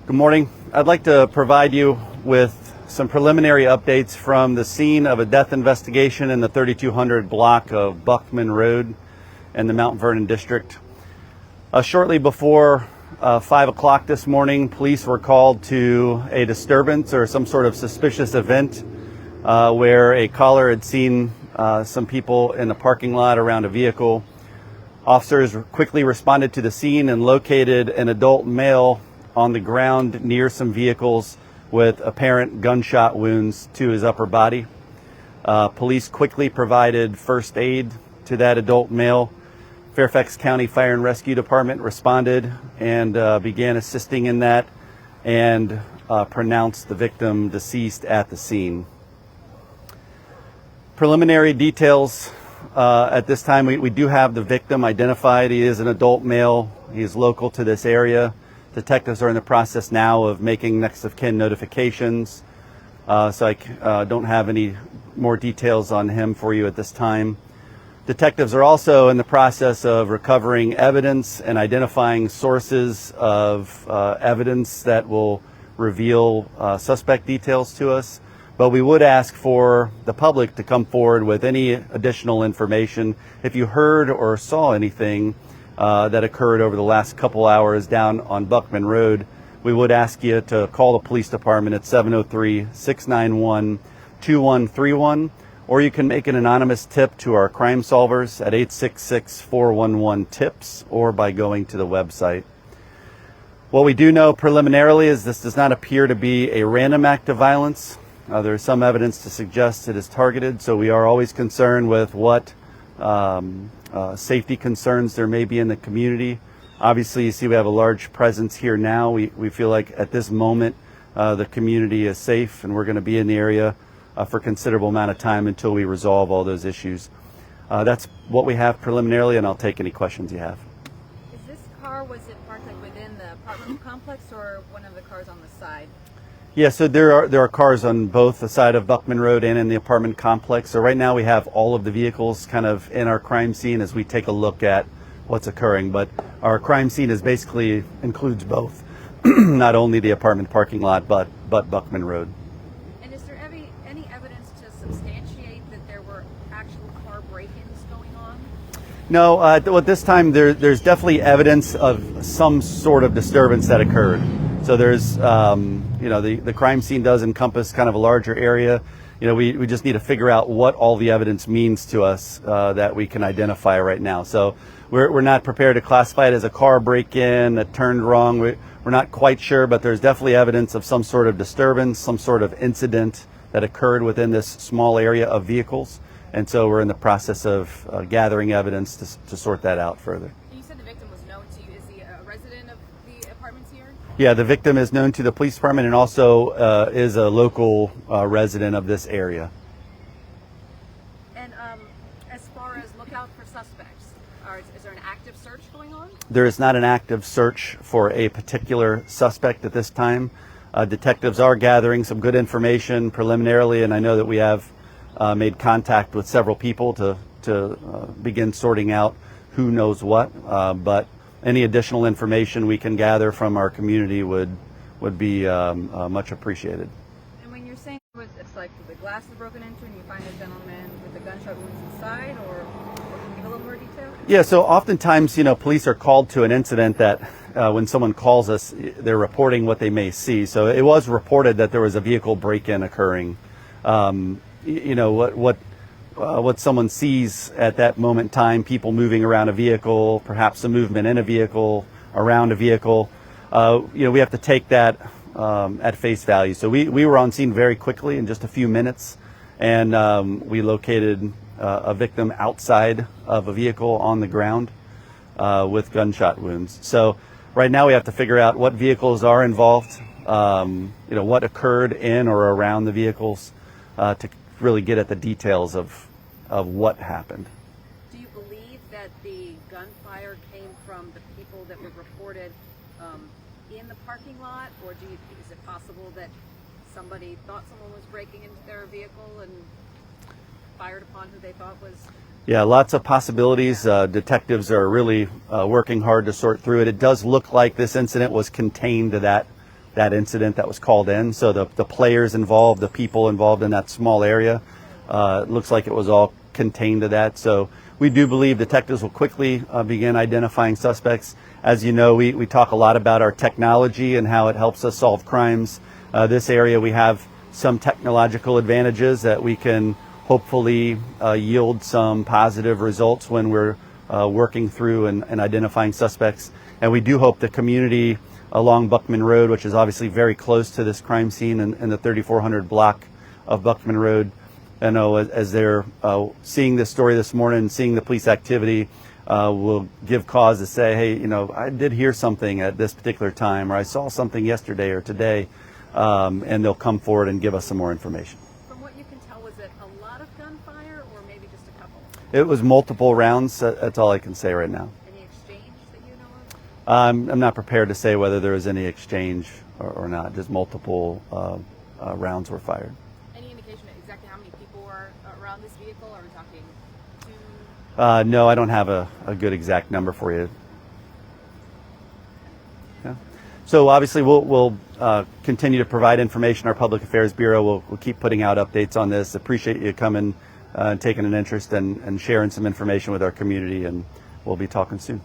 Good morning. I'd like to provide you with some preliminary updates from the scene of a death investigation in the 3200 block of Buckman Road in the Mount Vernon district. Shortly before 5 o'clock this morning, police were called to a disturbance or some sort of suspicious event where a caller had seen some people in the parking lot around a vehicle. Officers quickly responded to the scene and located an adult male on the ground near some vehicles with apparent gunshot wounds to his upper body. Police quickly provided first aid to that adult male. Fairfax County Fire and Rescue Department responded and began assisting in that and pronounced the victim deceased at the scene. Preliminary details at this time, we do have the victim identified. He is an adult male. He is local to this area. Detectives are in the process now of making next of kin notifications, so I don't have any more details on him for you at this time. Detectives are also in the process of recovering evidence and identifying sources of evidence that will reveal suspect details to us. But we would ask for the public to come forward with any additional information. If you heard or saw anything that occurred over the last couple hours down on Buckman Road, we would ask you to call the police department at 703-691-2131, or you can make an anonymous tip to our crime solvers at 866-411-TIPS, or by going to the website. What we do know preliminarily is this does not appear to be a random act of violence. There is some evidence to suggest it is targeted, so we are always concerned with what safety concerns there may be in the community. Obviously, you see we have a large presence here now. We feel like at this moment the community is safe, and we're going to be in the area for a considerable amount of time until we resolve all those issues. That's what we have preliminarily, and I'll take any questions you have. Is this car, was it parked like within the apartment complex or one of the cars on the side? Yeah, so there are cars on both the side of Buckman Road and in the apartment complex. So right now we have all of the vehicles kind of in our crime scene as we take a look at what's occurring. But our crime scene is basically includes both, not only the apartment parking lot, but Buckman Road. And is there any evidence to substantiate that there were actual car break-ins going on? No, at this time there's definitely evidence of some sort of disturbance that occurred. So there's, the crime scene does encompass kind of a larger area. We just need to figure out what all the evidence means to us that we can identify right now. So we're not prepared to classify it as a car break-in that turned wrong. We're not quite sure, but there's definitely evidence of some sort of disturbance, some sort of incident that occurred within this small area of vehicles. And so we're in the process of gathering evidence to sort that out further. You said the victim was known to you. Is he a resident of the apartments here? Yeah, the victim is known to the police department and also is a local resident of this area. And as far as lookout for suspects, is there an active search going on? There is not an active search for a particular suspect at this time. Detectives are gathering some good information preliminarily, and I know that we have made contact with several people to begin sorting out who knows what, but any additional information we can gather from our community would be much appreciated. And when you're saying it's like the glass is broken into and you find a gentleman with the gunshot wounds inside, or can you give a little more detail? Yeah, so oftentimes, police are called to an incident that when someone calls us, they're reporting what they may see. So it was reported that there was a vehicle break-in occurring. What someone sees at that moment in time, people moving around a vehicle, perhaps a movement in a vehicle, around a vehicle, we have to take that at face value. So we were on scene very quickly in just a few minutes, and we located a victim outside of a vehicle on the ground with gunshot wounds. So right now we have to figure out what vehicles are involved, what occurred in or around the vehicles to really get at the details of what happened. Do you believe that the gunfire came from the people that were reported in the parking lot, or is it possible that somebody thought someone was breaking into their vehicle and fired upon who they thought was? Yeah, lots of possibilities. Detectives are really working hard to sort through it. It does look like this incident was contained to that that incident that was called in. So the players involved, the people involved in that small area, it looks like it was all contained to that. So we do believe detectives will quickly begin identifying suspects. As you know, we talk a lot about our technology and how it helps us solve crimes. This area, we have some technological advantages that we can hopefully yield some positive results when we're working through and identifying suspects. And we do hope the community along Buckman Road, which is obviously very close to this crime scene in the 3400 block of Buckman Road, I know as they're seeing this story this morning, seeing the police activity, will give cause to say, hey, you know, I did hear something at this particular time, or I saw something yesterday or today, and they'll come forward and give us some more information. From what you can tell, was it a lot of gunfire or maybe just a couple? It was multiple rounds. That's all I can say right now. Any exchange that you know of? I'm not prepared to say whether there was any exchange or not. Just multiple rounds were fired. Any indication of exactly how many people were around this vehicle? Are we talking two? No, I don't have a good exact number for you. Yeah. So obviously we'll continue to provide information. Our Public Affairs Bureau will keep putting out updates on this. Appreciate you coming and taking an interest and sharing some information with our community, and we'll be talking soon.